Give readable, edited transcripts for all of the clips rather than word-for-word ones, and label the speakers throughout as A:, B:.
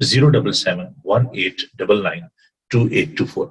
A: 07718992824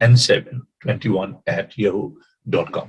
A: n721@yahoo.com।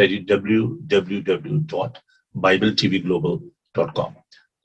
A: www.bibletvglobal.com।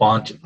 A: 5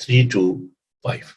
A: 3 to 5,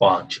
A: 5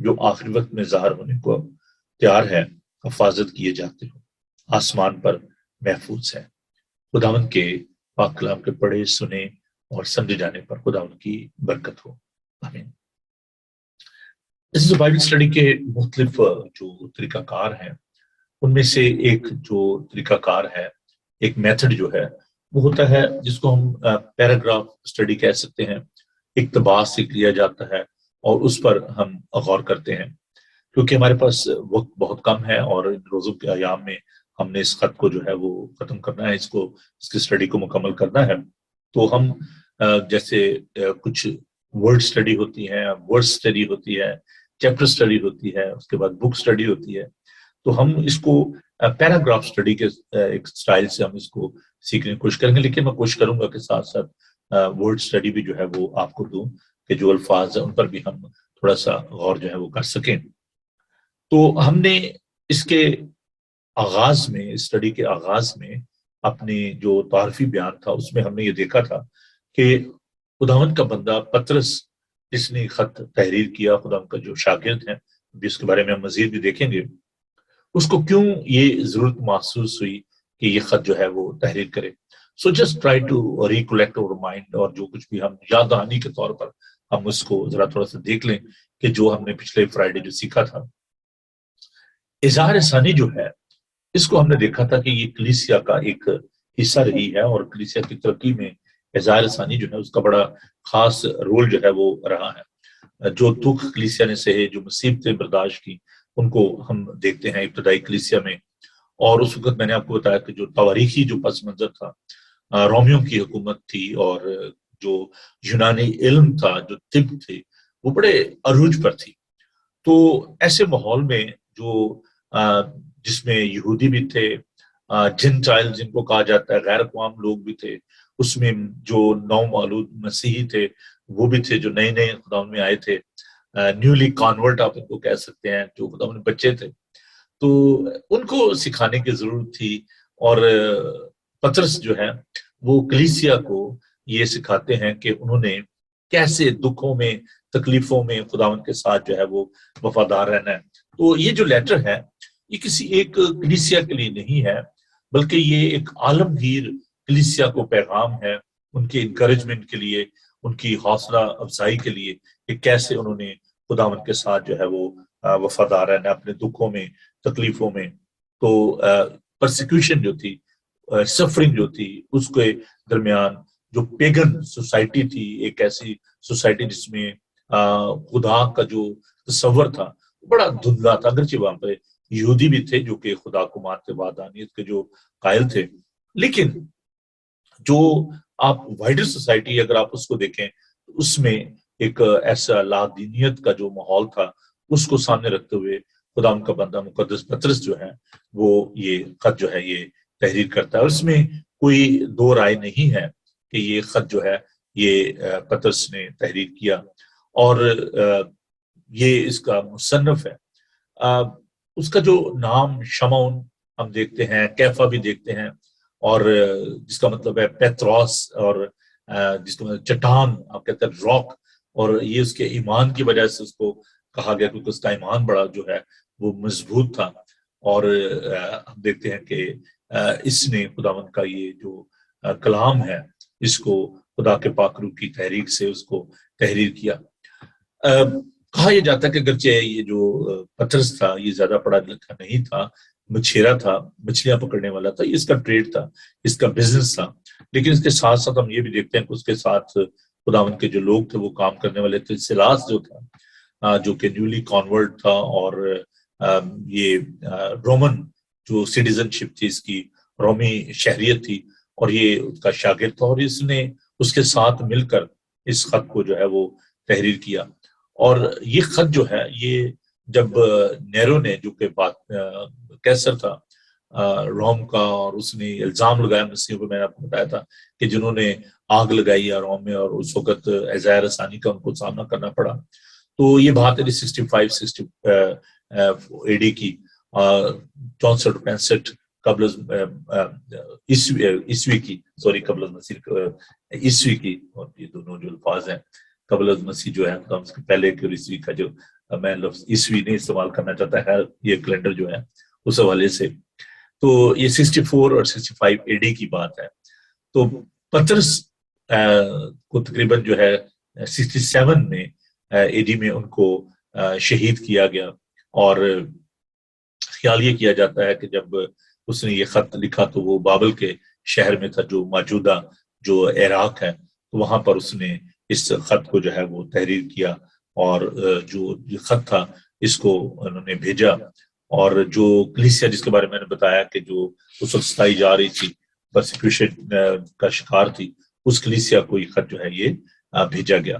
A: جو آخری وقت میں ظاہر ہونے کو تیار ہے حفاظت کیے جاتے ہو، آسمان پر محفوظ ہے۔ خداوند کے پاک کلام کے پڑھے سنے اور سمجھے جانے پر خداوند کی برکت ہو، آمین۔ اس بائبل اسٹڈی کے مختلف جو طریقہ کار ہیں، ان میں سے ایک جو طریقہ کار ہے، ایک میتھڈ جو ہے وہ ہوتا ہے جس کو ہم پیراگراف اسٹڈی کہہ سکتے ہیں۔ اقتباس سے لیا جاتا ہے اور اس پر ہم غور کرتے ہیں۔ کیونکہ ہمارے پاس وقت بہت کم ہے اور ان روزوں کے ایام میں ہم نے اس خط کو جو ہے وہ ختم کرنا ہے، اس کی اسٹڈی کو مکمل کرنا ہے، تو ہم جیسے کچھ ورڈ اسٹڈی ہوتی ہے، ورڈ اسٹڈی ہوتی ہے، چیپٹر اسٹڈی ہوتی ہے، اس کے بعد بک اسٹڈی ہوتی ہے، تو ہم اس کو پیراگراف اسٹڈی کے ایک اسٹائل سے ہم اس کو سیکھنے کی کوشش کریں گے۔ لیکن میں کوشش کروں گا کہ ساتھ ساتھ ورڈ اسٹڈی بھی جو ہے وہ آپ کو دوں، کہ جو الفاظ ہیں ان پر بھی ہم تھوڑا سا غور جو ہے وہ کر سکیں۔ تو ہم نے اس کے آغاز میں، اسٹڈی کے آغاز میں، اپنے جو تعارفی بیان تھا اس میں ہم نے یہ دیکھا تھا کہ خداوند کا بندہ پطرس، جس نے خط تحریر کیا، خداوند کا جو شاگرد ہیں، جس کے بارے میں ہم مزید بھی دیکھیں گے، اس کو کیوں یہ ضرورت محسوس ہوئی کہ یہ خط جو ہے وہ تحریر کرے۔ So just try to recollect our mind, اور جو کچھ بھی ہم یاد دہانی کے طور پر ہم اس کو ذرا تھوڑا سا دیکھ لیں کہ جو ہم نے پچھلے فرائیڈے جو سیکھا تھا۔ اظہار ثانی جو ہے، اس کو ہم نے دیکھا تھا کہ یہ کلیسیا کا ایک حصہ رہی ہے، اور کلیسیا کی ترقی میں اظہار ثانی جو ہے اس کا بڑا خاص رول جو ہے وہ رہا ہے۔ جو دکھ کلیسیا نے سہے، جو مصیبتیں برداشت کی، ان کو ہم دیکھتے ہیں ابتدائی کلیسیا میں۔ اور اس وقت میں نے آپ کو بتایا کہ جو تواریخی جو پس منظر تھا، رومیوں کی حکومت تھی، اور جو یونانی علم تھا، جو طب تھے، وہ بڑے عروج پر تھی۔ تو ایسے ماحول میں جو جس میں یہودی بھی تھے، جنٹائل جن کو کہا جاتا ہے، غیر اقوام لوگ بھی تھے، اس میں جو نو مولود مسیحی تھے وہ بھی تھے، جو نئے نئے خداوند میں آئے تھے، نیولی کانورٹ آپ ان کو کہہ سکتے ہیں، جو خداوند بچے تھے، تو ان کو سکھانے کی ضرورت تھی۔ اور پطرس جو ہے وہ کلیسیا کو یہ سکھاتے ہیں کہ انہوں نے کیسے دکھوں میں، تکلیفوں میں خداوند کے ساتھ جو ہے وہ وفادار رہنا ہے۔ تو یہ جو لیٹر ہے، یہ کسی ایک کلیسیا کے لیے نہیں ہے، بلکہ یہ ایک عالمگیر کلیسیا کو پیغام ہے، ان کے انکریجمنٹ کے لیے، ان کی حوصلہ افزائی کے لیے، کہ کیسے انہوں نے خداوند کے ساتھ جو ہے وہ وفادار رہنا اپنے دکھوں میں، تکلیفوں میں۔ تو پرسیکیوشن جو تھی، سفرنگ جو تھی، اس کے درمیان جو پیگن سوسائٹی تھی، ایک ایسی سوسائٹی جس میں خدا کا جو تصور تھا بڑا دھندلا تھا، اگرچہ وہاں پہ یہودی بھی تھے جو کہ خدا کو مانتے، وحدانیت کے جو قائل تھے، لیکن جو آپ وائڈر سوسائٹی اگر آپ اس کو دیکھیں تو اس میں ایک ایسا لا دینیت کا جو ماحول تھا، اس کو سامنے رکھتے ہوئے خدا کا بندہ مقدس پطرس جو ہے وہ یہ خط جو ہے یہ تحریر کرتا ہے۔ اور اس میں کوئی دو رائے نہیں ہے کہ یہ خط جو ہے یہ پطرس نے تحریر کیا، اور یہ اس کا مصنف ہے۔ اس کا جو نام شمعون ہم دیکھتے ہیں، کیفا بھی دیکھتے ہیں، اور جس کا مطلب ہے پیتروس، اور جس کا مطلب چٹان آپ کہتے ہیں، راک، اور یہ اس کے ایمان کی وجہ سے اس کو کہا گیا، کیونکہ اس کا ایمان بڑا جو ہے وہ مضبوط تھا۔ اور ہم دیکھتے ہیں کہ اس نے خداوند کا یہ جو کلام ہے، اس کو خدا کے پاک روح کی تحریک سے اس کو تحریر کیا۔ کہا یہ جاتا ہے کہ اگرچہ یہ جو پطرس تھا یہ زیادہ پڑھا لکھا نہیں تھا، مچھیرا تھا، مچھلیاں پکڑنے والا تھا، اس کا ٹریڈ تھا، اس کا بزنس تھا، لیکن اس کے ساتھ ساتھ ہم یہ بھی دیکھتے ہیں کہ اس کے ساتھ خداوند کے جو لوگ تھے وہ کام کرنے والے تھے۔ سلاس جو تھا، جو کہ نیولی کانورٹ تھا، اور یہ رومن جو سٹیزن شپ تھی، اس کی رومی شہریت تھی، اور یہ اس کا شاگرد تھا، اور اس نے اس کے ساتھ مل کر اس خط کو جو ہے وہ تحریر کیا۔ اور یہ خط جو ہے یہ جب نیرو نے، جو کہ کیسر تھا روم کا، اور اس نے الزام لگایا مسیحوں کو، میں نے آپ کو بتایا تھا کہ جنہوں نے آگ لگائی ہے روم میں، اور اس وقت عزائر ثانی کا ان کو سامنا کرنا پڑا۔ تو یہ بات ہے 65 اے ڈی کی، 64-65 قبل عیسوی کی، سوری قبل مسیح عیسوی کی، اور یہ دونوں جو الفاظ ہیں قبل از مسیح جو ہے، اس کے پہلے کے عیسوی کا جو میں لفظ عیسوی نہیں استعمال کرنا چاہتا ہے، یہ کیلنڈر جو ہے اس حوالے سے، تو یہ 64 اور 65 اے ڈی کی بات ہے. تو پطرس کو تقریباً جو ہے 67 میں اے ڈی میں ان کو شہید کیا گیا. اور خیال یہ کیا جاتا ہے کہ جب اس نے یہ خط لکھا تو وہ بابل کے شہر میں تھا، جو موجودہ جو عراق ہے، تو وہاں پر اس نے اس خط کو جو ہے وہ تحریر کیا، اور جو یہ خط تھا اس کو انہوں نے بھیجا. اور جو کلیسیا جس کے بارے میں نے بتایا کہ جو اس وقت ستائی جا رہی تھی، پرسیکیوشن کا شکار تھی، اس کلیسیا کو یہ خط جو ہے یہ بھیجا گیا.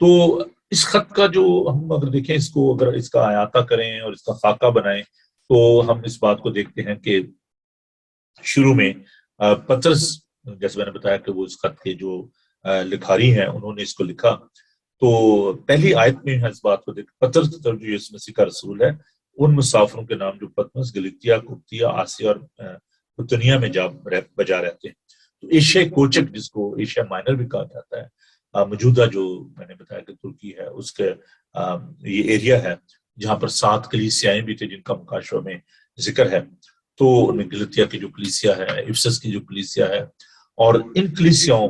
A: تو اس خط کا جو ہم اگر دیکھیں، اس کو اگر اس کا احاطہ کریں اور اس کا خاکہ بنائیں، تو ہم اس بات کو دیکھتے ہیں کہ شروع میں پطرس، جیسے میں نے بتایا کہ وہ اس خط کے جو لکھاری ہیں انہوں نے اس کو لکھا. تو پہلی آیت میں اس بات کو دیکھ، پطرس جو یسوع مسیح کا رسول ہے ان مسافروں کے نام جو پتمس، گلتیا، قبطیہ، آسیہ اور بتنیا میں بجا رہتے ہیں. تو ایشیا کوچک، جس کو ایشیا مائنر بھی کہا جاتا ہے، موجودہ جو میں نے بتایا کہ ترکی ہے، اس کے یہ ایریا ہے جہاں پر 7 کلیسیائیں بھی تھے جن کا مکاشفہ میں ذکر ہے. تو گلتیا کی جو کلیسیا ہے، افسس کی جو کلیسیا ہے، اور ان کلیسیاؤں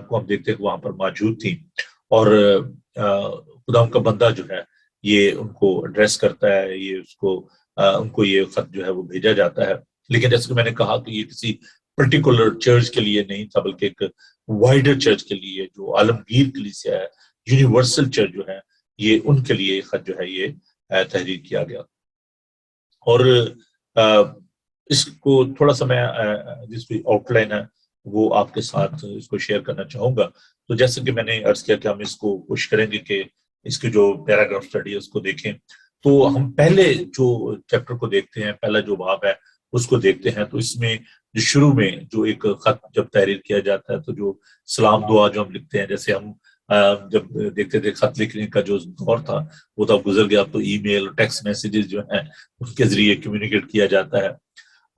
A: کو ہم دیکھتے ہیں کہ وہاں پر موجود تھیں. اور خدا کا بندہ جو ہے یہ ان کو ایڈریس کرتا ہے، یہ اس کو ان کو یہ خط جو ہے وہ بھیجا جاتا ہے. لیکن جیسے کہ میں نے کہا کہ یہ کسی پرٹیکولر چرچ کے لیے نہیں تھا، بلکہ ایک وائڈر چرچ کے لیے، جو عالمگیر کلیسیا ہے، یونیورسل چرچ جو ہے، یہ ان کے لیے خط جو ہے یہ تحریر کیا گیا. اور اس کو تھوڑا سا میں جس کی آؤٹ لائن ہے وہ آپ کے ساتھ اس کو شیئر کرنا چاہوں گا. تو جیسے کہ میں نے عرض کیا کہ ہم اس کو کوشش کریں گے کہ اس کی جو پیراگراف اسٹڈی ہے اس کو دیکھیں. تو ہم پہلے جو چیپٹر کو دیکھتے ہیں، پہلا جو باب ہے اس کو دیکھتے ہیں. تو اس میں جو شروع میں جو ایک خط جب تحریر کیا جاتا ہے، تو جو سلام دعا جو ہم لکھتے ہیں، جیسے ہم جب دیکھتے تھے خط لکھنے کا جو دور تھا وہ تو اب گزر گیا. تو ای میل اور ٹیکسٹ میسیجز جو ہیں ان کے ذریعے کمیونیکیٹ کیا جاتا ہے.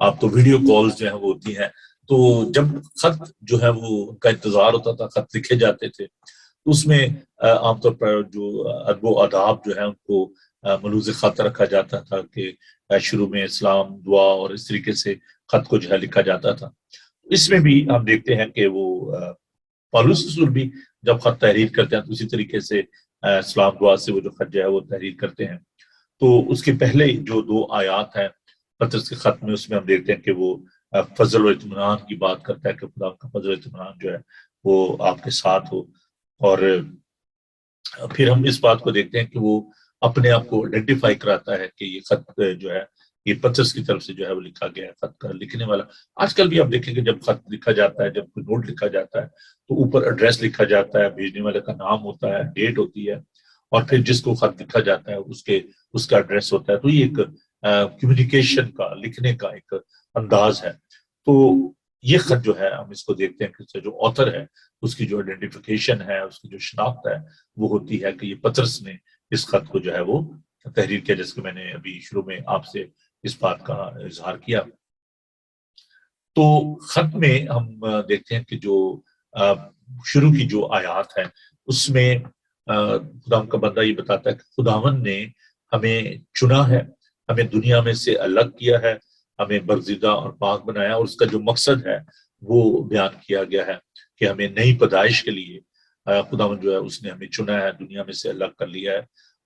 A: آپ تو ویڈیو کالز جو ہیں وہ ہوتی ہیں. تو جب خط جو ہے وہ ان کا انتظار ہوتا تھا، خط لکھے جاتے تھے، تو اس میں عام طور پر جو ادب و آداب جو ہے ان کو ملوز خط رکھا جاتا تھا کہ شروع میں اسلام، دعا، اور اس طریقے سے خط کو جو ہے لکھا جاتا تھا. اس میں بھی ہم دیکھتے ہیں کہ وہ پالوس رسول بھی جب خط تحریر کرتے ہیں تو اسی طریقے سے اسلام دعا سے وہ جو خط جو ہے وہ تحریر کرتے ہیں. تو اس کے پہلے جو 2 آیات ہیں پطرس کے خط میں، اس میں ہم دیکھتے ہیں کہ وہ فضل و اطمینان کی بات کرتا ہے کہ خدا کا فضل و اطمینان جو ہے وہ آپ کے ساتھ ہو. اور پھر ہم اس بات کو دیکھتے ہیں کہ وہ اپنے آپ کو آئیڈینٹیفائی کراتا ہے کہ یہ خط جو ہے یہ پطرس کی طرف سے جو ہے وہ لکھا گیا ہے. خط کا لکھنے والا، آج کل بھی آپ دیکھیں کہ جب خط لکھا جاتا ہے، جب کوئی نوٹ لکھا جاتا ہے، تو اوپر ایڈریس لکھا جاتا ہے، بھیجنے والے کا نام ہوتا ہے، ڈیٹ ہوتی ہے، اور پھر جس کو خط لکھا جاتا ہے اس کا ایڈریس ہوتا ہے. تو یہ ایک کمیونیکیشن کا، لکھنے کا ایک انداز ہے. تو یہ خط جو ہے ہم اس کو دیکھتے ہیں کہ جو آتھر ہے اس کی جو آئیڈینٹیفیکیشن ہے، اس کی جو شناخت ہے وہ ہوتی ہے کہ یہ پطرس نے اس خط کو جو ہے وہ تحریر کیا، جیسے کہ میں نے ابھی شروع میں آپ سے اس بات کا اظہار کیا. تو خط میں ہم دیکھتے ہیں کہ جو شروع کی جو آیات ہے اس میں خدا کا بندہ یہ بتاتا ہے کہ خداوند نے ہمیں چنا ہے، ہمیں دنیا میں سے الگ کیا ہے، ہمیں برگزیدہ اور پاک بنایا. اور اس کا جو مقصد ہے وہ بیان کیا گیا ہے کہ ہمیں نئی پیدائش کے لیے خداوند جو ہے اس نے ہمیں چنا ہے، دنیا میں سے الگ کر لیا ہے،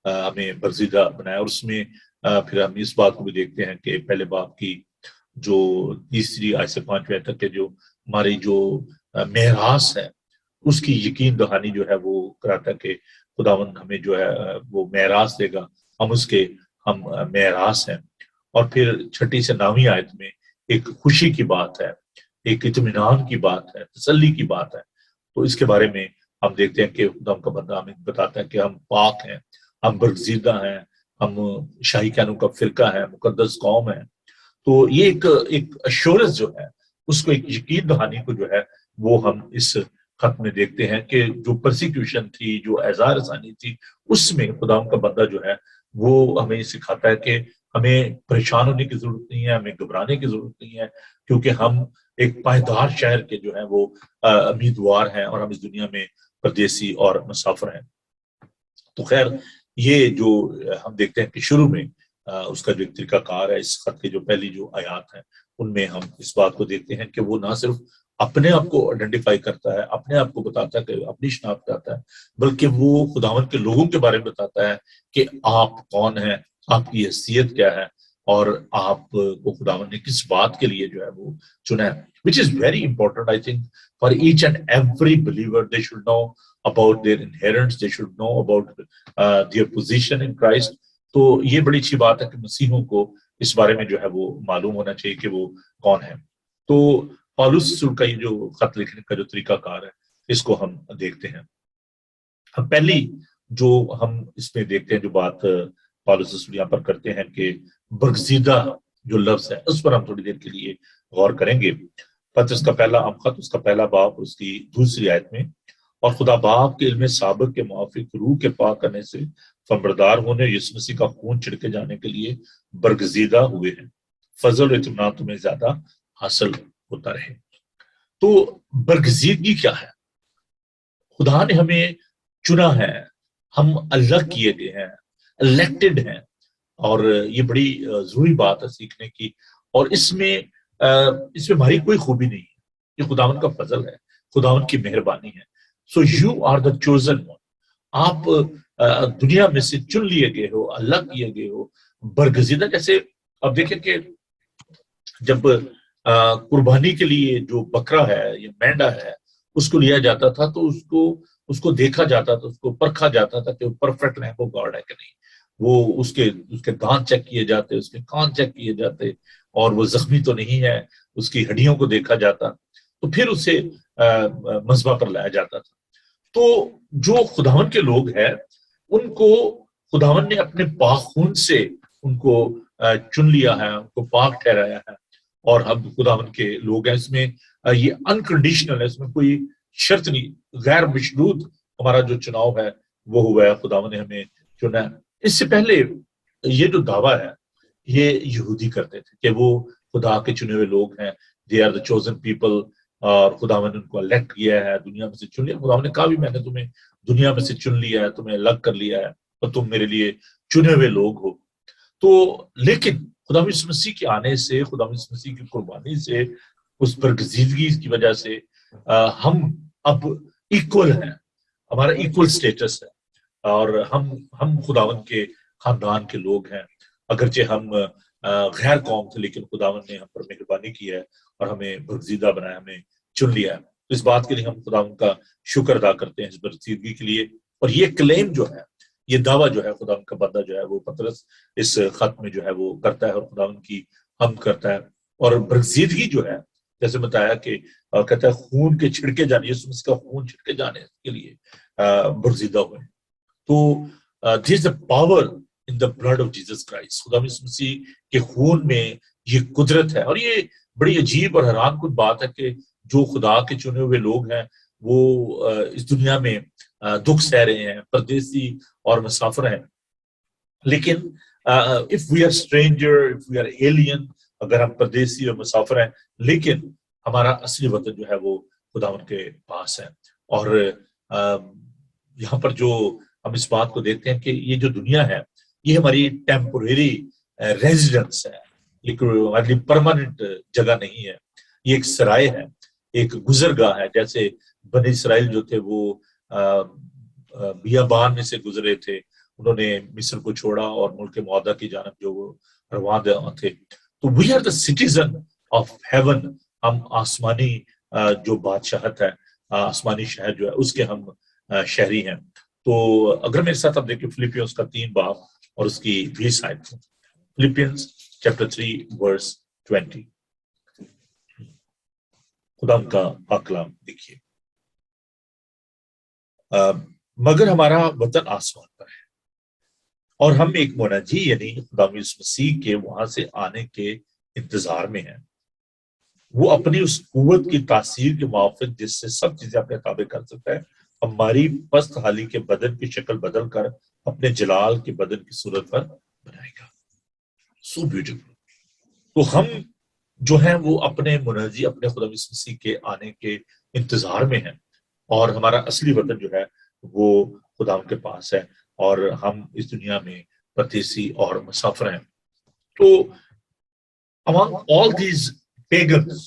A: ہمیں برگزیدہ بنایا. اور اس میں پھر ہم اس بات کو بھی دیکھتے ہیں کہ پہلے باب کی جو 3 آیت سے 5 آیت تک کے جو ہماری جو میراث ہے اس کی یقین دہانی جو ہے وہ کراتا ہے کہ خداوند ہمیں جو ہے وہ میراث دے گا، ہم میراث ہیں. اور پھر 6 سے 9 آیت میں ایک خوشی کی بات ہے، ایک اطمینان کی بات ہے، تسلی کی بات ہے. تو اس کے بارے میں ہم دیکھتے ہیں کہ خدا کا بندہ ہمیں بتاتا ہے کہ ہم پاک ہیں، ہم برگزیدہ ہیں، ہم شاہی کہنوں کا فرقہ ہے، مقدس قوم ہے. تو یہ ایک ایشورنس جو ہے اس کو، ایک یقین دہانی کو جو ہے وہ ہم اس خط میں دیکھتے ہیں کہ جو پرسیکیوشن تھی، جو اعزار رسانی تھی، اس میں خدا کا بندہ جو ہے وہ ہمیں سکھاتا ہے کہ ہمیں پریشان ہونے کی ضرورت نہیں ہے، ہمیں گھبرانے کی ضرورت نہیں ہے، کیونکہ ہم ایک پائیدار شہر کے جو ہیں وہ امیدوار ہیں، اور ہم اس دنیا میں پردیسی اور مسافر ہیں۔ تو خیر یہ جو ہم دیکھتے ہیں کہ شروع میں اس کا جو ایک طریقہ کار ہے، اس خط کے جو پہلی جو آیات ہیں ان میں ہم اس بات کو دیکھتے ہیں کہ وہ نہ صرف اپنے آپ کو آئیڈینٹیفائی کرتا ہے، اپنے آپ کو بتاتا ہے کہ اپنی شناخت کرتا ہے، بلکہ وہ خداوند کے لوگوں کے بارے میں بتاتا ہے کہ آپ کون ہیں، آپ کی حیثیت کیا ہے، اور آپ کو خداوند نے کس بات کے لیے جو ہے وہ چنا ہے۔ which is very important I think for each and every believer. They should know about their inheritance, they should know about their position in Christ. تو یہ بڑی اچھی بات ہے کہ مسیحوں کو اس بارے میں جو ہے وہ معلوم ہونا چاہیے کہ وہ کون ہے۔ تو پالوس رسول کا یہ جو خط لکھنے کا جو طریقہ کار ہے اس کو ہم دیکھتے ہیں۔ ہم پہلی جو ہم اس میں دیکھتے ہیں جو بات پالوس رسول یہاں پر کرتے ہیں کہ برگزیدہ جو لفظ ہے اس پر ہم تھوڑی دیر کے لیے غور کریں گے۔ پترس کا پہلا خط اس کا پہلا باب اس کی دوسری آیت میں، اور خدا باپ کے علم سابق کے موافق روح کے پاک کرنے سے فرمبردار ہونے یسوع مسیح کا خون چھڑکے جانے کے لیے برگزیدہ ہوئے ہیں، فضل و اطمینان تمہیں زیادہ حاصل ہوتا رہے۔ تو برگزیدگی کیا ہے؟ خدا نے ہمیں چنا ہے، ہم اللہ کیے گئے ہیں، الیکٹڈ ہیں، اور یہ بڑی ضروری بات ہے سیکھنے کی، اور اس میں ہماری کوئی خوبی نہیں ہے، یہ خداوند کا فضل ہے، خداوند کی مہربانی ہے۔ So you are the chosen one, آپ دنیا میں سے چن لیے گئے ہو، اللہ کیے گئے ہو، برگزیدہ۔ جیسے اب دیکھیں کہ جب قربانی کے لیے جو بکرا ہے یا مینڈا ہے اس کو لیا جاتا تھا تو اس کو دیکھا جاتا تھا، اس کو پرکھا جاتا تھا کہ وہ پرفیکٹ ہے، وہ گاڈ ہے کہ نہیں، وہ اس کے دانت چیک کیے جاتے، اس کے کان چیک کیے جاتے، اور وہ زخمی تو نہیں ہے، اس کی ہڈیوں کو دیکھا جاتا، تو پھر اسے مذبح پر لایا جاتا تھا۔ تو جو خداوند کے لوگ ہیں ان کو خداوند نے اپنے پاک خون سے ان کو چن لیا ہے، ان کو پاک ٹھہرایا ہے، اور ہم خداوند کے لوگ ہیں۔ اس میں یہ انکنڈیشنل ہے، اس میں کوئی شرط نہیں، غیر مشروط ہمارا جو چناؤ ہے وہ ہوا ہے، خداوند نے ہمیں چنا ہے۔ اس سے پہلے یہ جو دعویٰ ہے یہ یہودی کرتے تھے کہ وہ خدا کے چنے ہوئے لوگ ہیں، they are the chosen people، اور خداوند نے ان کو الیکٹ کیا ہے، دنیا میں سے چن لیا۔ خداوند نے کہا بھی میں نے تمہیں دنیا میں سے چن لیا ہے، تمہیں الگ کر لیا ہے، اور تم میرے لیے چنے ہوئے لوگ ہو۔ تو لیکن خداوند یسوع مسیح کے آنے سے، خداوند یسوع مسیح کی قربانی سے، اس برگزیدگی کی وجہ سے ہم اب ایکول ہیں، ہمارا ایکول سٹیٹس ہے، اور ہم خداوند کے خاندان کے لوگ ہیں۔ اگرچہ ہم غیر قوم تھے لیکن خداوند نے ہم پر مہربانی کی ہے اور ہمیں برگزیدہ بنایا، ہمیں چن لیا ہے۔ تو اس بات کے لیے ہم خداوند کا شکر ادا کرتے ہیں اس برگزیدگی کے لیے۔ اور یہ کلیم جو ہے، یہ دعویٰ جو ہے خداوند کا بندہ جو ہے وہ پطرس اس خط میں جو ہے وہ کرتا ہے اور خداوند کی حمد کرتا ہے۔ اور برگزیدگی جو ہے جیسے بتایا کہ کہتا ہے خون کے چھڑکے جانے، یسوع مسیح کا خون چھڑکے جانے کے لیے برگزیدہ ہوئے ہیں۔ تو there is a power in the blood of Jesus Christ، خدا مسیح کے خون میں یہ قدرت ہے۔ اور یہ بڑی عجیب اور حیران کن بات ہے کہ جو خدا کے چنے ہوئے لوگ ہیں وہ اس دنیا میں دکھ سہ رہے ہیں، پردیسی اور مسافر ہیں، لیکن if we are stranger، if we are alien، اگر ہم پردیسی اور مسافر ہیں لیکن ہمارا اصلی وطن جو ہے وہ خداوند کے پاس ہے۔ اور یہاں پر جو ہم اس بات کو دیکھتے ہیں کہ یہ جو دنیا ہے یہ ہماری ٹیمپوریری ریزیڈنس ہے، لیکن ہماری پرماننٹ جگہ نہیں ہے، یہ ایک سرائے ہے، ایک گزرگاہ ہے۔ جیسے بنی اسرائیل جو تھے وہ بیابان میں سے گزرے تھے، انہوں نے مصر کو چھوڑا اور ملک معاہدہ کی جانب جو وہ رواں تھے۔ تو we are the citizen of heaven, ہم آسمانی جو بادشاہت ہے، آسمانی شہر جو ہے اس کے ہم شہری ہیں۔ تو اگر میرے ساتھ آپ دیکھیں فلپینس کا 3 باب اور اس کی 20 آیت، فلپینس چیپٹر 3 ورس 20، خدا ان کا پاک کلام دیکھیے۔ مگر ہمارا وطن آسمان پر ہے، اور ہم ایک مناجی یعنی خدا یسوع مسیح کے وہاں سے آنے کے انتظار میں ہیں۔ وہ اپنی اس قوت کی تاثیر کے موافق جس سے سب چیزیں اپنے تابع کر سکتا ہے، ہماری پست حالی کے بدن کی شکل بدل کر اپنے جلال کے بدن کی صورت پر بنائے گا۔ So beautiful. تو ہم جو ہیں وہ اپنے مناجی، اپنے خدا یسوع مسیح کے آنے کے انتظار میں ہیں، اور ہمارا اصلی وطن جو ہے وہ خدا کے پاس ہے، اور ہم اس دنیا میں پردیسی اور مسافر ہیں۔ تو among all these pagans،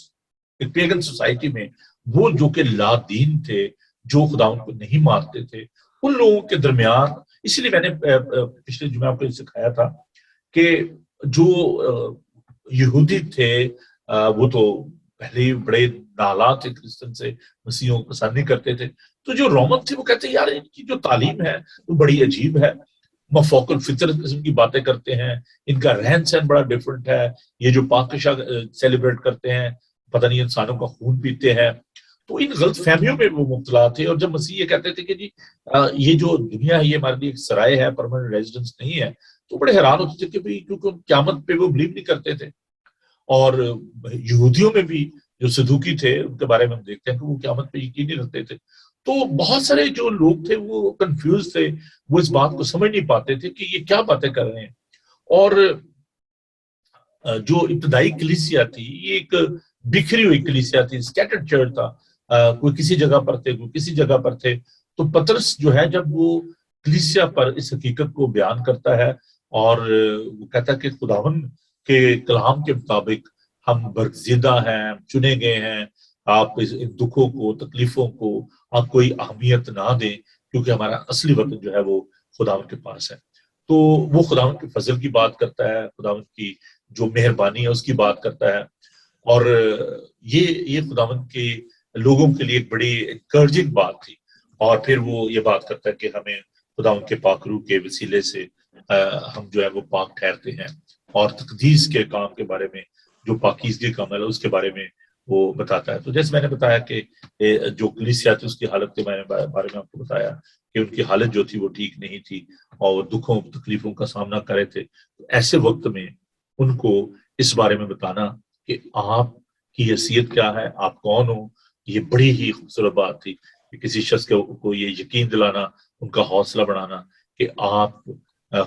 A: ایک پیگن سوسائٹی میں وہ جو کہ لا دین تھے، جو خدا ان کو نہیں مانتے تھے، ان لوگوں کے درمیان، اسی لیے میں نے پچھلے جمعہ آپ کو سکھایا تھا کہ جو یہودی تھے وہ تو پہلے ہی بڑے نالات تھے کرسچن سے، مسیحوں کو پسند نہیں کرتے تھے۔ تو جو رومن تھے وہ کہتے ہیں یار ان کی جو تعلیم ہے وہ بڑی عجیب ہے، مفوق الفطرت قسم کی باتیں کرتے ہیں، ان کا رہن سہن بڑا ڈیفرنٹ ہے، یہ جو پاکشاہ سیلیبریٹ کرتے ہیں، پتہ نہیں انسانوں کا خون پیتے ہیں۔ تو ان غلط فہمیوں میں وہ مبتلا تھے، اور جب مسیح یہ کہتے تھے کہ جی یہ جو دنیا ہے یہ ہمارے لیے ایک سرائے ہے، پرماننٹ ریزیڈنس نہیں ہے، تو بڑے حیران ہوتے تھے کہ بھئی کیونکہ قیامت پہ وہ بلیو نہیں کرتے تھے۔ اور یہودیوں میں بھی جو صدوقی تھے ان کے بارے میں ہم دیکھتے ہیں کہ وہ قیامت پہ یقین نہیں رکھتے تھے۔ تو بہت سارے جو لوگ تھے وہ کنفیوز تھے، وہ اس بات کو سمجھ نہیں پاتے تھے کہ یہ کیا باتیں کر رہے ہیں۔ اور جو ابتدائی کلیسیا تھی یہ ایک بکھری ہوئی کلیسیا تھی، اسکیٹرڈ چرچ تھا، کوئی کسی جگہ پر تھے، کوئی کسی جگہ پر تھے۔ تو پطرس جو ہے جب وہ کلیسیا پر اس حقیقت کو بیان کرتا ہے اور وہ کہتا ہے کہ خداوند کے کلام کے مطابق ہم برگزیدہ ہیں، چنے گئے ہیں، آپ اس دکھوں کو، تکلیفوں کو آپ کوئی اہمیت نہ دیں، کیونکہ ہمارا اصلی وطن جو ہے وہ خداوند کے پاس ہے۔ تو وہ خداوند کے فضل کی بات کرتا ہے، خداوند کی جو مہربانی ہے اس کی بات کرتا ہے، اور یہ خداوند کے لوگوں کے لیے ایک بڑی انکریجنگ بات تھی۔ اور پھر وہ یہ بات کرتا ہے کہ ہمیں خداوند کے پاک روح کے وسیلے سے ہم جو ہے وہ پاک ٹھہرتے ہیں، اور تقدیس کے کام کے بارے میں، جو پاکیزگی کا عمل ہے اس کے بارے میں وہ بتاتا ہے۔ تو جیسے میں نے بتایا کہ جو کلیسیا تھی اس کی حالت کے بارے میں آپ کو بتایا کہ ان کی حالت جو تھی وہ ٹھیک نہیں تھی، اور وہ دکھوں تکلیفوں کا سامنا کر رہے تھے۔ تو ایسے وقت میں ان کو اس بارے میں بتانا کہ آپ کی حیثیت کیا ہے، آپ کون ہو، یہ بڑی ہی خوبصورت بات تھی کہ کسی شخص کو یہ یقین دلانا، ان کا حوصلہ بڑھانا کہ آپ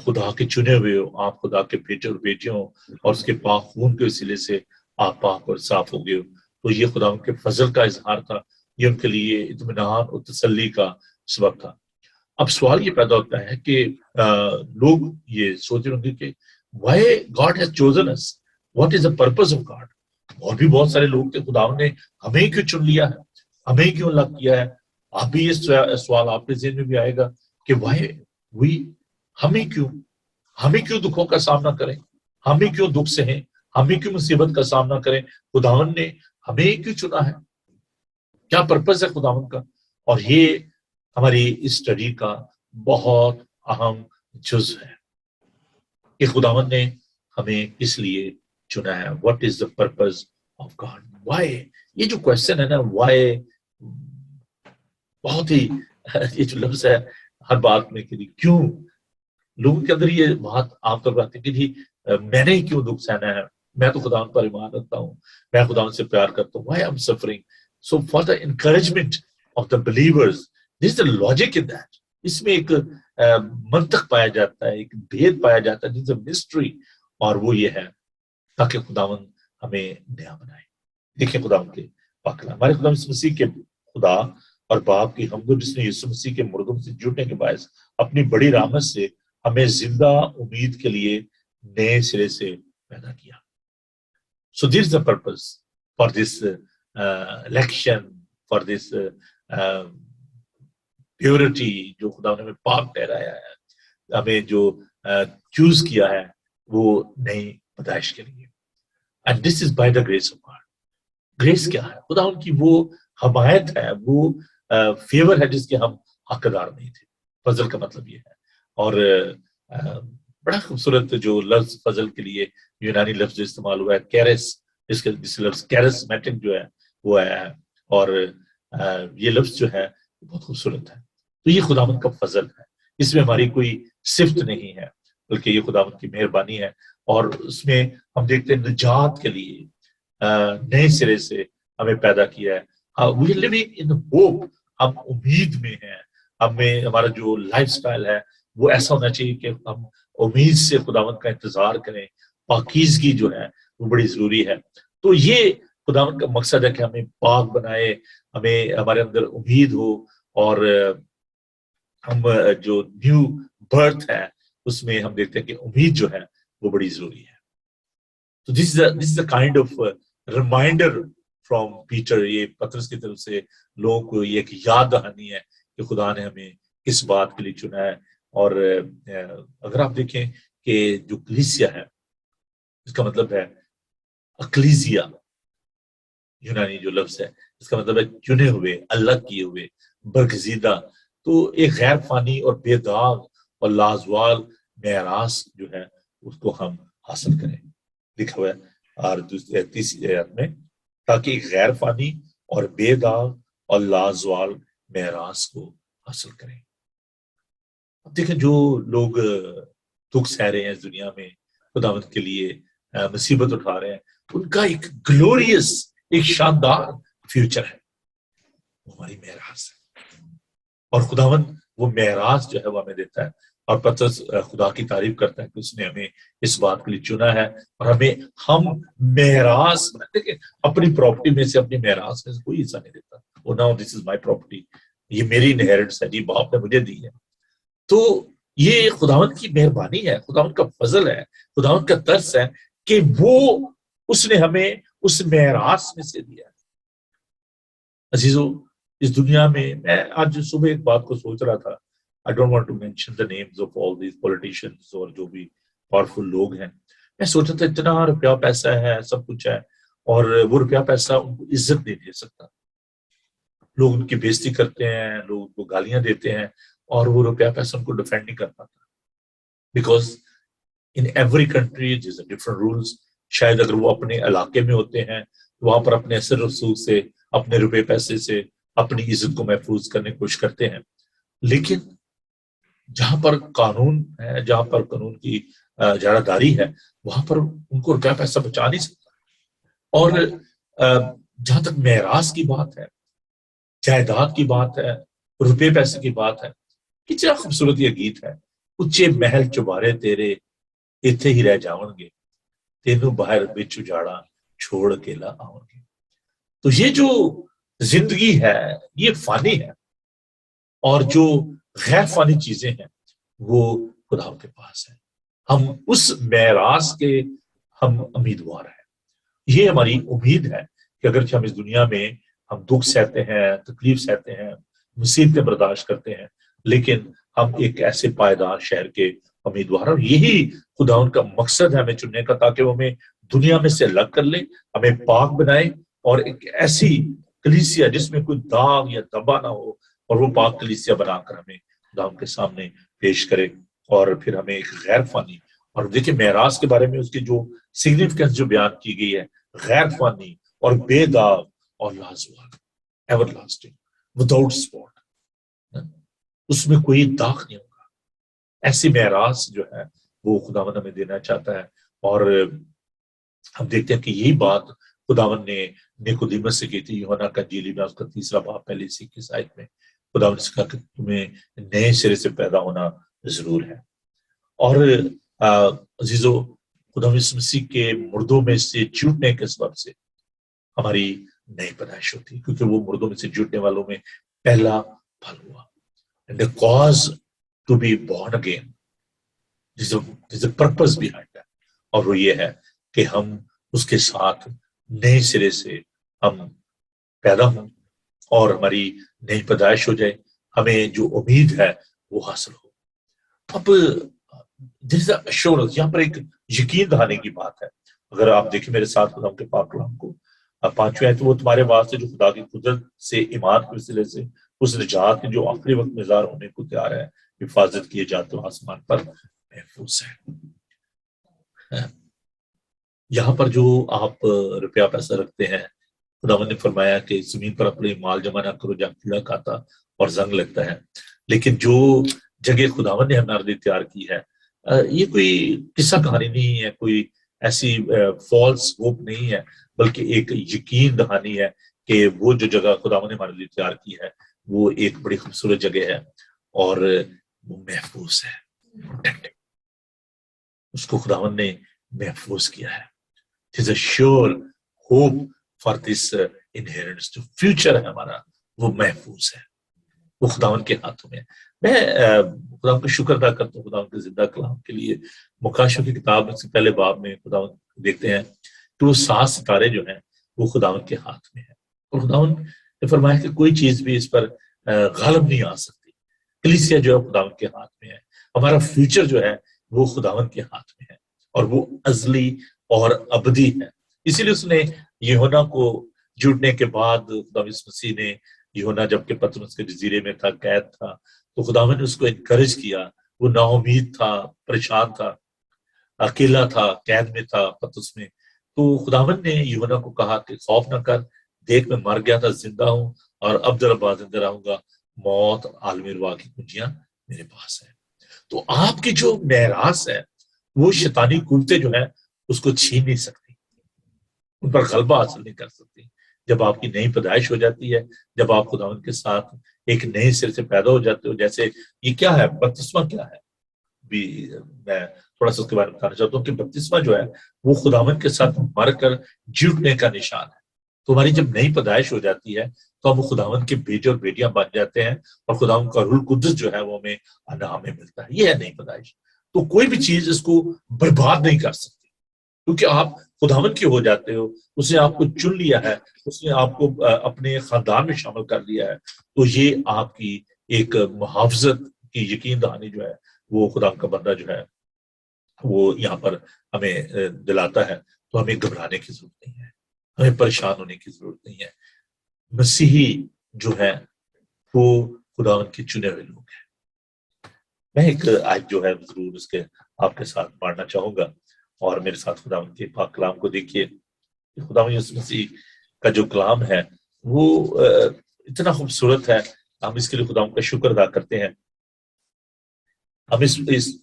A: خدا کے چنے ہوئے ہو، آپ خدا کے بیٹے اور بیٹیاں ہو، اور اس کے پاک خون کے وسیلے سے آپ پاک اور صاف ہو گئے ہو۔ تو یہ خدا ان کے فضل کا اظہار تھا، یہ ان کے لیے اطمینان اور تسلی کا سبب تھا۔ اب سوال یہ پیدا ہوتا ہے کہ لوگ یہ سوچ رہے ہوں گے کہ why God has chosen us, what is the purpose of God؟ اور بھی بہت سارے لوگ تھے، خدا نے ہمیں کیوں چن لیا ہے، ہمیں کیوں الگ کیا ہے؟ آپ بھی یہ سوال آپ کے ذہن میں بھی آئے گا کہ why we، ہمیں کیوں دکھوں کا سامنا کریں، ہمیں کیوں دکھ سہیں، ہمیں کیوں مصیبت کا سامنا کریں؟ خداوند نے ہمیں کیوں چنا ہے، کیا پرپس ہے خداوند کا؟ اور یہ ہماری اس اسٹڈی کا بہت اہم جز ہے کہ خداوند نے ہمیں اس لیے چنا ہے۔ What is the purpose of God, why? یہ جو کوشچن ہے نا، وائی، بہت ہی یہ جو لفظ ہے ہر بات میں کہ کیوں، لوگوں کے اندر یہ بات عام طور پر آتی ہے کہ جی میں نے کیوں دکھ سہنا ہے، میں تو خداوند پر ایمان رکھتا ہوں، میں خداوند سے پیار کرتا ہوں، why I'm suffering؟ So for the encouragement of the believers, this is the logic in that۔ اس میں ایک منطق پایا جاتا ہے، ایک بھید پایا جاتا ہے، جس مسٹری، اور وہ یہ ہے تاکہ خداوند ہمیں نیا بنائے۔ دیکھیں خداوند کے پاک کلام، ہمارے خدا یسوع مسیح کے خدا اور باپ کی حمد، جس نے یسوع مسیح کے مردوں سے جھوٹنے کے باعث اپنی بڑی رحمت سے ہمیں زندہ امید کے لیے نئے سرے سے پیدا کیا۔ So this is the purpose for this election, for this purity، جو خدا نے ہمیں پاک ٹھہرایا ہے، ہمیں جو چوز کیا ہے وہ نئی پیدائش کے لیے۔ And this is by the grace of God۔ Grace کیا ہے؟ خدا ان کی وہ حمایت ہے، وہ فیور ہے جس کے ہم حقدار نہیں تھے۔ فضل کا مطلب یہ ہے، اور بڑا خوبصورت جو لفظ فضل کے لیے یونانی لفظ استعمال ہوا ہے، کیرس، جس لفظ کیرسمیٹک جو ہے وہ ہے، اور یہ لفظ جو ہے بہت خوبصورت ہے۔ تو یہ خداوند کا فضل ہے، اس میں ہماری کوئی صفت نہیں ہے، بلکہ یہ خداوند کی مہربانی ہے، اور اس میں ہم دیکھتے ہیں نجات کے لیے نئے سرے سے ہمیں پیدا کیا ہے۔ We are living in hope، ہم امید میں ہیں، ہمارا جو لائف سٹائل ہے وہ ایسا ہونا چاہیے کہ ہم امید سے خداوند کا انتظار کریں، پاکیزگی جو ہے وہ بڑی ضروری ہے۔ تو یہ خداوند کا مقصد ہے کہ ہمیں پاک بنائے، ہمیں ہمارے اندر امید ہو، اور ہم جو نیو برتھ ہے اس میں ہم دیکھتے ہیں کہ امید جو ہے وہ بڑی ضروری ہے. تو this is a kind of reminder from Peter. یہ پطرس کی طرف سے لوگوں کو یہ ایک یاد دہانی ہے کہ خدا نے ہمیں کس بات کے لیے چنا ہے. اور اگر آپ دیکھیں کہ جو کلیسیا ہے اس کا مطلب ہے اکلیزیا، یونانی جو لفظ ہے اس کا مطلب ہے چنے ہوئے، اللہ کیے ہوئے، برگزیدہ. تو ایک غیر فانی اور بے داغ اور لازوال میراث جو ہے اس کو ہم حاصل کریں. لکھا ہوا ہے اور تیسری آیت میں، تاکہ ایک غیر فانی اور بے داغ اور لازوال میراث کو حاصل کریں. اب دیکھیں جو لوگ دکھ سہ رہے ہیں اس دنیا میں، خداوند کے لیے مصیبت اٹھا رہے ہیں، ان کا ایک گلوریس، ایک شاندار فیوچر ہے، وہ ہماری میراث ہے. اور خداوند وہ میراث جو ہے وہ ہمیں دیتا ہے. اور پطرس خدا کی تعریف کرتا ہے کہ اس نے ہمیں اس بات کے لیے چنا ہے، اور ہم میراث، دیکھیں اپنی پراپرٹی میں سے، اپنی میراث میں سے کوئی حصہ نہیں دیتا. وہ now this is my property, یہ میری انہیریٹنس ہے، جی باپ نے مجھے دی ہے. تو یہ خداوند کی مہربانی ہے، خداوند کا فضل ہے، خداوند کا ترس ہے کہ وہ اس نے ہمیں اس میراث میں سے دیا ہے. عزیزو، اس دنیا میں آج صبح ایک بات کو سوچ رہا تھا. I don't want to mention the names of all these politicians اور جو بھی پاورفل لوگ ہیں. میں سوچ رہا تھا اتنا روپیہ پیسہ ہے، سب کچھ ہے، اور وہ روپیہ پیسہ ان کو عزت نہیں دے سکتا. لوگ ان کی بےزتی کرتے ہیں، لوگ ان کو گالیاں دیتے ہیں، اور وہ روپیہ پیسہ ان کو ڈیفینڈ نہیں کر پاتا. Because in every country there are different rules. شاید اگر وہ اپنے علاقے میں ہوتے ہیں وہاں پر اپنے اثر رسوخ سے، اپنے روپے پیسے سے اپنی عزت کو محفوظ کرنے کی کوشش کرتے ہیں. لیکن جہاں پر قانون ہے، جہاں پر قانون کی اجارہ داری ہے، وہاں پر ان کو روپیہ پیسہ بچا نہیں سکتا. اور جہاں تک میراث کی بات ہے، جائیداد کی بات ہے، روپے پیسے کی بات ہے، کتنا خوبصورت یہ گیت ہے. اچے محل چبارے تیرے ایتھے ہی رہ جاؤں گے، تینوں باہر بچ اجاڑا چھوڑ اکیلا آؤں گے. تو یہ جو زندگی ہے یہ فانی ہے، اور جو غیر فانی چیزیں ہیں وہ خدا کے پاس ہیں. ہم اس میراث کے ہم امیدوار ہیں. یہ ہماری امید ہے کہ اگرچہ ہم اس دنیا میں ہم دکھ سہتے ہیں، تکلیف سہتے ہیں، مصیبتیں برداشت کرتے ہیں، لیکن ہم ایک ایسے پائیدار شہر کے امیدوار ہیں. اور یہی خدا ان کا مقصد ہے ہمیں چننے کا، تاکہ وہ ہمیں دنیا میں سے الگ کر لے، ہمیں پاک بنائے، اور ایک ایسی کلیسیا جس میں کوئی داغ یا دبا نہ ہو، اور وہ پاک کلیسیا بنا کر ہمیں خدا کے سامنے پیش کرے. اور پھر ہمیں ایک غیر فانی، اور دیکھیں معراج کے بارے میں اس کی جو سگنیفیکینس جو بیان کی گئی ہے، غیر فانی اور بے داغ اور لازوال، ایور لاسٹنگ، وداؤٹ اسپاٹ، اس میں کوئی داغ نہیں ہوگا. ایسی معراج جو ہے وہ خداوند ہمیں دینا چاہتا ہے. اور ہم دیکھتے ہیں کہ یہی بات خداوند نے نیکودیمس سے کی تھی. یوحنا کا انجیل میں اس کا 3 باب پہلی 21 آیت میں خداوند نے کہا کہ تمہیں نئے سرے سے پیدا ہونا ضرور ہے. اور عزیزو، خداوند یسوع مسیح کے مردوں میں سے جھوٹنے کے سبب سے ہماری نئی پیدائش ہوتی ہے، کیونکہ وہ مردوں میں سے جھوٹنے والوں میں پہلا پھل ہوا. And the cause to be born again, there's a purpose behind that. اور وہ یہ ہے کہ ہم اس کے ساتھ نئے سرے سے ہم پیدا ہوں، اور ہماری نئی پیدائش ہو جائے، ہمیں جو امید ہے وہ حاصل ہو. اب یہاں پر ایک یقین دہانے کی بات ہے. اگر آپ دیکھیں میرے ساتھ خدا کے پاک کلام کو، 5ویں آیت، وہ تمہارے واسطے جو خدا کی قدرت سے ایمان کے وسیلے سے اس نجات کے جو آخری وقت میں ظاہر ہونے کو تیار ہے، حفاظت کیے جاتے ہو آسمان پر محفوظ ہے. یہاں پر جو آپ روپیہ پیسہ رکھتے ہیں، خداوند نے فرمایا کہ زمین پر اپنے مال جمع نہ کرو جہاں کیڑا کھاتا اور زنگ لگتا ہے. لیکن جو جگہ خداوند نے ہمارے لیے تیار کی ہے، یہ کوئی قصہ کہانی نہیں ہے، کوئی ایسی فالس ہوپ نہیں ہے، بلکہ ایک یقین دہانی ہے کہ وہ جو جگہ خداوند نے ہمارے لیے تیار کی ہے وہ ایک بڑی خوبصورت جگہ ہے، اور وہ محفوظ ہے. اس کو خداوند نے محفوظ کیا ہے. It is a sure hope for this inheritance, جو فیوچر ہے ہمارا وہ محفوظ ہے، وہ خداوند کے ہاتھوں میں ہے۔ میں خداوند کا شکر ادا کرتا ہوں خداوند کے زندہ کلام کے لیے۔ مکاشفہ کی کتاب سے پہلے باب میں خداوند دیکھتے ہیں کہ وہ 7 ستارے جو ہیں وہ خداوند کے ہاتھ میں ہیں، اور خداوند نے فرمایا کہ کوئی چیز بھی اس پر غالب نہیں آ سکتی۔ کلیسیا جو ہے خداوند کے ہاتھ میں ہے، ہمارا فیوچر جو ہے وہ خداوند کے ہاتھ میں ہے، اور وہ ازلی اور ابدی ہے۔ اسی لیے اس نے یوحنا کو جھوٹنے کے بعد خدا مسیح نے یوحنا جبکہ پطرس کے جزیرے میں تھا، قید تھا، تو خداوند نے اس کو انکریج کیا۔ وہ نا امید تھا، پریشان تھا، اکیلا تھا، قید میں تھا پطرس میں، تو خداوند نے یوحنا کو کہا کہ خوف نہ کر، دیکھ میں مر گیا تھا، زندہ ہوں، اور اب در بعد زندہ رہوں گا، موت عالم ارواح کی کنجیاں میرے پاس ہیں۔ تو آپ کی جو میراث ہے وہ شیطانی قوتیں جو ہے اس کو چھین نہیں سکتی، ان پر غلبہ حاصل نہیں کر سکتی۔ جب آپ کی نئی پیدائش ہو جاتی ہے، جب آپ خداوند کے ساتھ ایک نئے سر سے پیدا ہو جاتے ہو، جیسے یہ کیا ہے، بپتسمہ کیا ہے، بھی میں تھوڑا سا اس کے بارے میں بتانا چاہتا ہوں کہ بپتسمہ جو ہے وہ خداوند کے ساتھ مر کر جی اٹھنے کا نشان ہے۔ تو ہماری جب نئی پیدائش ہو جاتی ہے تو ہم خداوند کے بیٹے اور بیٹیاں بن جاتے ہیں، اور خداوند کا روح القدس جو ہے وہ ہمیں انعام میں ملتا ہے۔ یہ ہے نئی پیدائش۔ تو کوئی بھی چیز اس کو برباد نہیں کر سکتی، کیونکہ آپ خداوند کے ہو جاتے ہو، اس نے آپ کو چن لیا ہے، اس نے آپ کو اپنے خاندان میں شامل کر لیا ہے، تو یہ آپ کی ایک محافظت کی یقین دہانی جو ہے وہ خدا کا بندہ جو ہے وہ یہاں پر ہمیں دلاتا ہے۔ تو ہمیں گھبرانے کی ضرورت نہیں ہے، ہمیں پریشان ہونے کی ضرورت نہیں ہے۔ مسیحی جو ہے وہ خداوند کے چنے ہوئے لوگ ہیں۔ میں ایک آیت جو ہے ضرور اس کے آپ کے ساتھ پڑھنا چاہوں گا، اور میرے ساتھ خداوند کے پاک کلام کو دیکھیے۔ خداوند یسوع مسیح کا جو کلام ہے وہ اتنا خوبصورت ہے، ہم اس کے لیے خداوند کا شکر ادا کرتے ہیں۔ ہم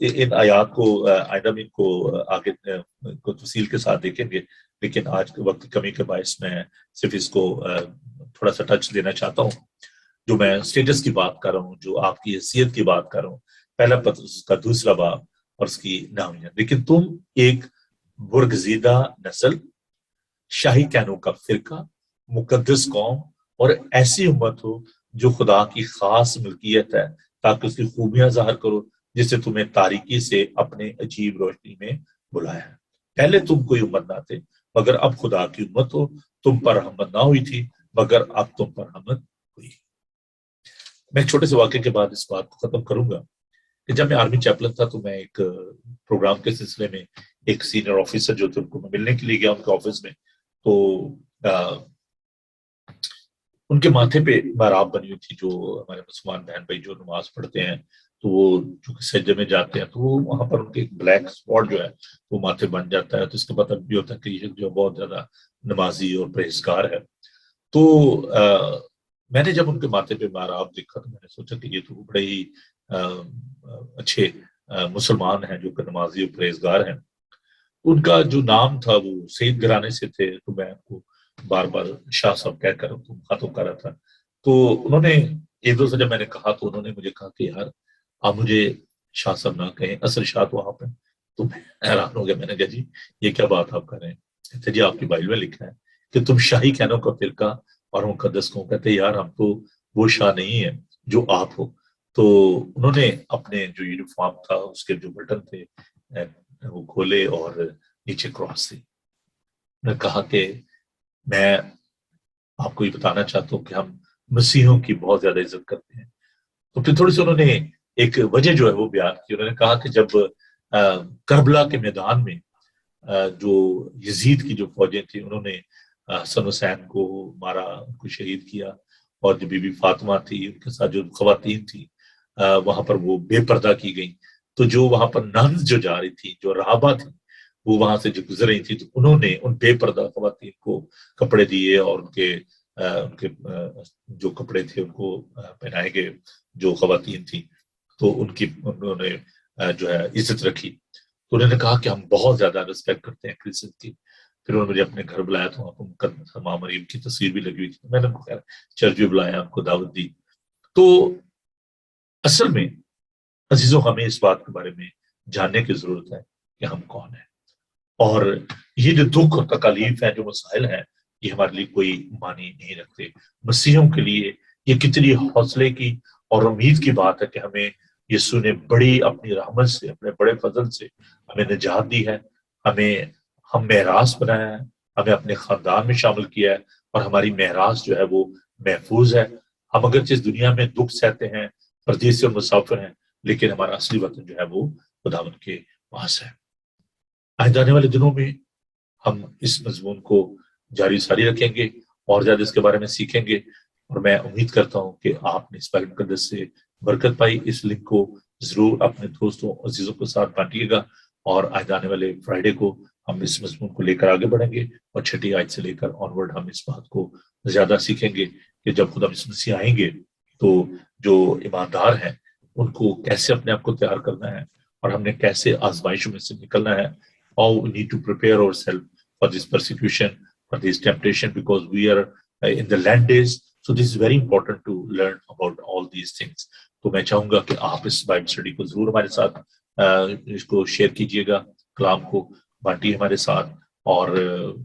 A: ان آیات کو آئندہ میں ان کو آگے کو تفصیل کے ساتھ دیکھیں گے، لیکن آج کے وقت کمی کے باعث میں صرف اس کو تھوڑا سا ٹچ دینا چاہتا ہوں۔ جو میں اسٹیٹس کی بات کر رہا ہوں، جو آپ کی حیثیت کی بات کر رہا ہوں، پہلا پطرس کا 2 باب اور اس کی نامیت، لیکن تم ایک برگزیدہ نسل، شاہی کہنوں کا فرقہ، مقدس قوم اور ایسی امت ہو جو خدا کی خاص ملکیت ہے، تاکہ اس کی خوبیاں ظاہر کرو جسے تمہیں تاریکی سے اپنے عجیب روشنی میں بلایا ہے۔ پہلے تم کوئی امت نہ تھے مگر اب خدا کی امت ہو، تم پر رحمت نہ ہوئی تھی مگر اب تم پر رحمت ہوئی۔ میں ایک چھوٹے سے واقعے کے بعد اس بات کو ختم کروں گا کہ جب میں آرمی چیپلن تھا تو میں ایک پروگرام کے سلسلے میں ایک سینئر آفیسر جو تھے ان کو میں ملنے کے لیے گیا ان کے آفس میں، تو ان کے ماتھے پہ محراب بنی ہوئی تھی، جو ہمارے مسلمان بہن بھائی جو نماز پڑھتے ہیں تو وہ چونکہ سجدے میں جاتے ہیں تو وہ وہاں پر ان کے ایک بلیک اسپاٹ جو ہے وہ ماتھے بن جاتا ہے، تو اس کا مطلب بھی ہوتا ہے کہ یہ جو بہت زیادہ نمازی اور پرہیزگار ہے۔ تو میں نے جب ان کے ماتھے پہ محراب دیکھا تو میں نے سوچا کہ یہ تو بڑے ہی اچھے مسلمان ہیں جو کہ نمازی اور پرہیزگار ہیں۔ ان کا جو نام تھا وہ سعید گھرانے سے تھے، تو میں ان کو بار بار شاہ صاحب کہہ کر خطاب کر رہا تھا۔ تو انہوں نے ایک دو سے جب میں نے کہا تو انہوں نے مجھے کہا کہ یار آپ مجھے شاہ صاحب نہ کہیں، اصل شاہ تو آپ ہیں۔ تو میں حیران ہو گیا، میں نے کہا جی یہ کیا بات آپ کر رہے ہیں؟ کہتے جی آپ کی بائبل میں لکھا ہے کہ تم شاہی کہنوں کا فرقہ اور مقدس قوم۔ کہتے یار ہم تو وہ شاہ نہیں ہیں جو آپ ہو۔ تو انہوں نے اپنے جو یونیفارم تھا اس کے جو بٹن تھے وہ کھولے اور نیچے کراس تھی۔ نے کہا کہ میں آپ کو یہ بتانا چاہتا ہوں کہ ہم مسیحوں کی بہت زیادہ عزت کرتے ہیں۔ تو پھر تھوڑی سی انہوں نے ایک وجہ جو ہے وہ بیان کی۔ انہوں نے کہا کہ جب کربلا کے میدان میں جو یزید کی جو فوجیں تھیں انہوں نے حسن حسین کو مارا، ان کو شہید کیا، اور جو بی بی فاطمہ تھی ان کے ساتھ جو خواتین تھی وہاں پر وہ بے پردہ کی گئیں، تو جو وہاں پر ننز جو جا رہی تھی، جو رہابہ تھی، وہ وہاں سے جو گزر رہی تھی، تو انہوں نے ان بے پردہ خواتین کو کپڑے دیے اور ان کے جو کپڑے تھے ان کو پہنائے گئے جو خواتین تھیں، تو انہوں نے جو ہے عزت رکھی۔ تو انہوں نے کہا کہ ہم بہت زیادہ ریسپیکٹ کرتے ہیں کرسچن کی۔ پھر انہوں نے مجھے اپنے گھر بلایا تو وہاں پر ماں مریم کی تصویر بھی لگی ہوئی تھی، میں نے خیر چرچ بھی بلایا، ان کو دعوت دی۔ تو اصل میں عزیزوں ہمیں اس بات کے بارے میں جاننے کی ضرورت ہے کہ ہم کون ہیں، اور یہ جو دکھ اور تکالیف ہیں، جو مسائل ہیں، یہ ہمارے لیے کوئی معنی نہیں رکھتے. مسیحوں کے لیے یہ کتنی حوصلے کی اور امید کی بات ہے کہ ہمیں یسوع نے بڑی اپنی رحمت سے، اپنے بڑے فضل سے ہمیں نجات دی ہے، ہم میراث بنایا ہے، ہمیں اپنے خاندان میں شامل کیا ہے، اور ہماری میراث جو ہے وہ محفوظ ہے. ہم اگرچہ اس دنیا میں دکھ سہتے ہیں، پردیسی اور مسافر ہیں، لیکن ہمارا اصلی وطن جو ہے وہ خداوند کے پاس ہے. آئندہ آنے والے دنوں میں ہم اس مضمون کو جاری ساری رکھیں گے اور زیادہ اس کے بارے میں سیکھیں گے، اور میں امید کرتا ہوں کہ آپ نے اس بائبل مقدس سے برکت پائی. اس لنک کو ضرور اپنے دوستوں عزیزوں کے ساتھ بانٹیے گا، اور آئندہ آنے والے فرائیڈے کو ہم اس مضمون کو لے کر آگے بڑھیں گے، اور چھٹی آیت سے لے کر آنورڈ ہم اس بات کو زیادہ سیکھیں گے کہ جب خدا یسوع مسیح آئیں گے تو جو ایماندار ہیں ان کو کیسے اپنے آپ کو تیار کرنا ہے، اور ہم نے کیسے آزمائشوں میں سے نکلنا ہے. How we need to prepare ourselves for this persecution, for this temptation, because we are in the land days. So this is very important to learn about all these things. تو میں چاہوں گا کہ آپ اس بائبل اسٹڈی کو ضرور ہمارے ساتھ اس کو شیئر کیجئے گا، کلام کو بانٹیے ہمارے ساتھ، اور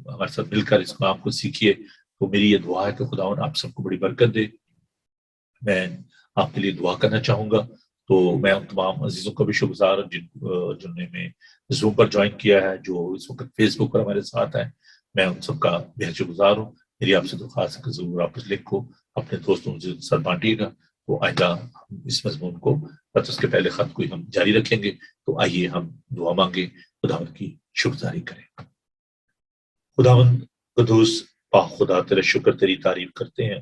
A: ہمارے ساتھ مل کر اس کلام کو سیکھیے. تو میری یہ دعا ہے کہ خداوند آپ سب کو بڑی برکت دے. میں آپ کے لیے دعا کرنا چاہوں گا. تو میں ان تمام عزیزوں کا بھی شکر گزار ہوں جن نے میں زوم پر جوائن کیا ہے، جو اس وقت فیس بک پر ہمارے ساتھ ہیں. میں ان سب کا بہت شکر گزار ہوں. میری آپ سے درخواست ہے کہ ضرور آپ اس لنک کو اپنے دوستوں سے ساتھ بانٹیے گا. تو آئندہ ہم اس مضمون کو بس اس کے پہلے خط کو ہم جاری رکھیں گے. تو آئیے ہم دعا مانگے، خداوند کی شکرگزاری کریں. خداوند قدوس پاک خدا، تیرا شکر، تیری تعریف کرتے ہیں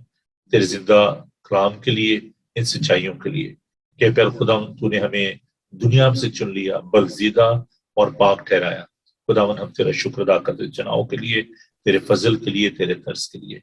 A: تیرے زندہ کلام کے لیے، ان سچائیوں کے لیے کہ پھر خداوند تو نے ہمیں دنیا سے چن لیا، برگزیدہ اور پاک ٹھہرایا. خداوند ہم تیرا شکر ادا کرتے چناؤ کے لیے، تیرے فضل کے لیے، تیرے ترس کے لیے،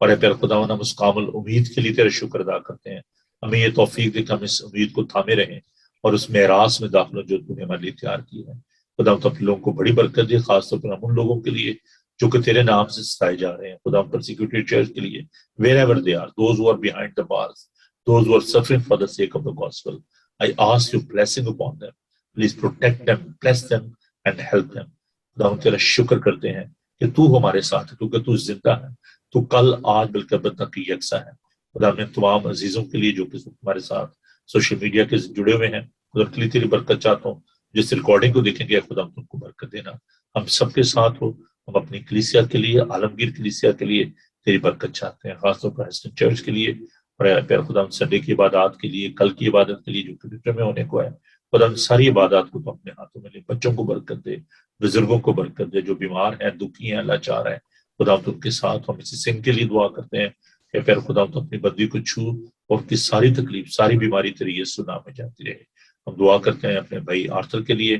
A: اور اے پھر خداوند ہم اس کامل امید کے لیے تیرا شکر ادا کرتے ہیں. ہمیں یہ توفیق دے کہ ہم اس امید کو تھامے رہیں اور اس میراث میں داخل جو تو نے ہمارے لیے تیار کی ہے. خداوند تو اپنے لوگوں کو بڑی برکت دے، خاص طور پر ہم ان لوگوں کے لیے جو کہ تیرے نام سے ستائے جا رہے ہیں. خداوند پرسیکیوٹڈ چرچ کے لیے wherever they are, those who are behind the bars, those who are suffering for the sake of the gospel, I ask your blessing upon them. Please protect them, bless them and help them. خداوند تیرا شکر کرتے ہیں کہ تو ہمارے ساتھ ہے، کیونکہ تو زندہ ہے، تو کل آج بلکہ ابد تک یکساں ہے. خدا میں تمام عزیزوں کے لیے جو کہ ہمارے ساتھ سوشل میڈیا کے جڑے ہوئے ہیں، خدا کے لیے تیری برکت چاہتا ہوں. جس ریکارڈنگ کو دیکھیں گے خدا تم کو برکت دینا. ہم سب کے ساتھ ہو. ہم اپنی کلیسیا کے لیے، عالمگیر کلیسیا کے لیے تیری برکت چاہتے ہیں، خاص طور پر ہسٹن چرچ کے لیے، اور پیر خدا سنڈے کی عبادات کے لیے، کل کی عبادت کے لیے جو کہ میں ہونے کو ہے. خدا ساری عبادات کو تو اپنے ہاتھوں میں لے. بچوں کو برکت دے، بزرگوں کو برکت دے، جو بیمار ہیں، دکھی ہیں، لاچار ہیں، خدا تم کے ساتھ. ہم اسی سنگھ کے لیے دعا کرتے ہیں کہ پیر خدا تو اپنی بندی کو چھو، اور کی ساری تکلیف، ساری بیماری تیری یسوع نام میں جاتی رہے. ہم دعا کرتے ہیں اپنے بھائی آرتھر کے لیے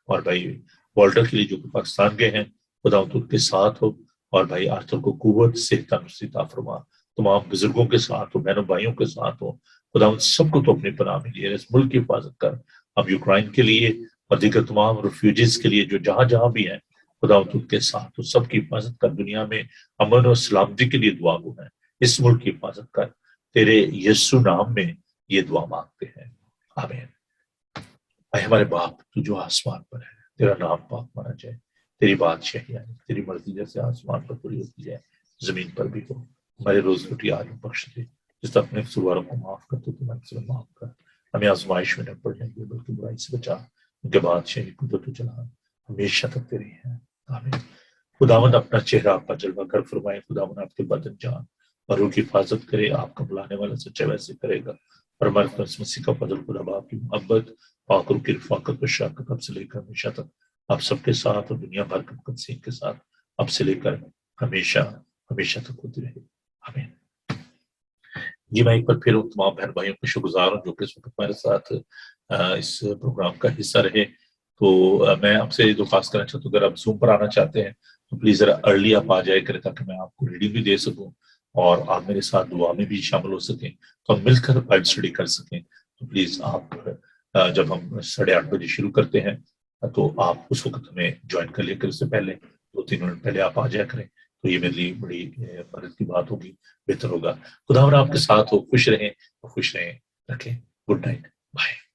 A: اور بھائی والٹر کے لیے جو کہ پاکستان گئے ہیں. خدا تم کے ساتھ ہو، اور بھائی آرتھر کو قوت، صحت، تندرستی عطا فرما. تمام بزرگوں کے ساتھ ہو، بہنوں بھائیوں کے ساتھ ہو. خدا ان سب کو تو اپنی پناہ میں لیے، اس ملک کی حفاظت کر. ہم یوکرائن کے لیے اور دیگر تمام ریفیوجیز کے لیے جو جہاں جہاں بھی ہیں، خدا ان کے ساتھ ہو. سب کی حفاظت کر. دنیا میں امن اور سلامتی کے لیے دعا گو ہے. اس ملک کی حفاظت کر. تیرے یسوع نام میں یہ دعا مانگتے ہیں، آمین. اے ہمارے باپ تو جو آسمان پر ہے، تیرا نام پاک مانا جائے. تیری بادشاہی آئے، تیری مرضی جیسے آسمان پر پوری ہوتی ہے زمین پر بھی ہو. ہمارے روز روٹی آج بخش دے، جس اپنے قصورواروں کو معاف کر تو تمہارے سے معاف کر. ہمیں آزمائش میں نہ پڑنے دے، بلکہ برائی سے بچا. ان کے بادشاہی قدرت و جلال ہمیشہ تک تیری ہے، آمین. خداوند اپنا چہرہ آپ کا جلوہ گر فرمائے. خداوند آپ کے بدن، جان اور روح کی حفاظت کرے. آپ کا بلانے والا سچا ویسے کرے گا. اور ہمارے پاس مسیح کا فضل، خدا باپ کی محبت، پاک روح کی رفاقت و شراکت اب سے لے کر ہمیشہ تک آپ سب کے ساتھ، اور دنیا بھر کے مقدسین کے ساتھ اب سے لے کر ہمیشہ ہمیشہ تک ہوتی رہے، آمین. جی میں ایک بار پھر تمام بہن بھائیوں کو شکر گزار ہوں جو کہ اس وقت ہمارے ساتھ اس پروگرام کا حصہ رہے. تو میں آپ سے درخواست کرنا چاہتا ہوں، اگر آپ زوم پر آنا چاہتے ہیں تو پلیز ذرا ارلی آپ آ جائے کریں، تاکہ میں آپ کو ریڈنگ بھی دے سکوں اور آپ میرے ساتھ دعا میں بھی شامل ہو سکیں، تو ہم مل کر بائبل اسٹڈی کر سکیں. تو پلیز آپ جب ہم 8:30 بجے شروع کرتے ہیں تو آپ اس وقت ہمیں جوائن کر لیا کریں. اس سے پہلے 2-3 منٹ پہلے آپ آ جایا کریں، تو یہ میرے لیے بڑی مدد کی بات ہوگی، بہتر ہوگا. خدا آپ کے ساتھ ہو. خوش رہیں، رکھیں. Good night, bye.